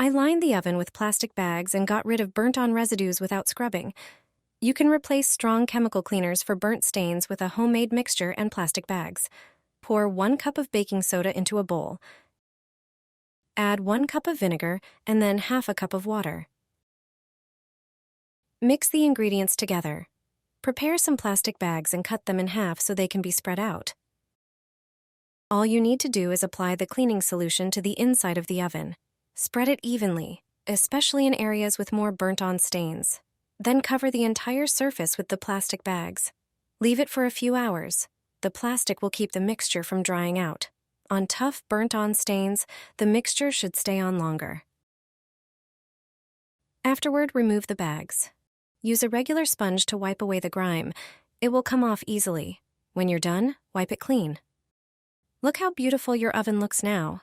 I lined the oven with plastic bags and got rid of burnt-on residues without scrubbing. You can replace strong chemical cleaners for burnt stains with a homemade mixture and plastic bags. Pour 1 cup of baking soda into a bowl. Add 1 cup of vinegar and then half a cup of water. Mix the ingredients together. Prepare some plastic bags and cut them in half so they can be spread out. All you need to do is apply the cleaning solution to the inside of the oven. Spread it evenly, especially in areas with more burnt-on stains. Then cover the entire surface with the plastic bags. Leave it for a few hours. The plastic will keep the mixture from drying out. On tough, burnt-on stains, the mixture should stay on longer. Afterward, remove the bags. Use a regular sponge to wipe away the grime. It will come off easily. When you're done, wipe it clean. Look how beautiful your oven looks now.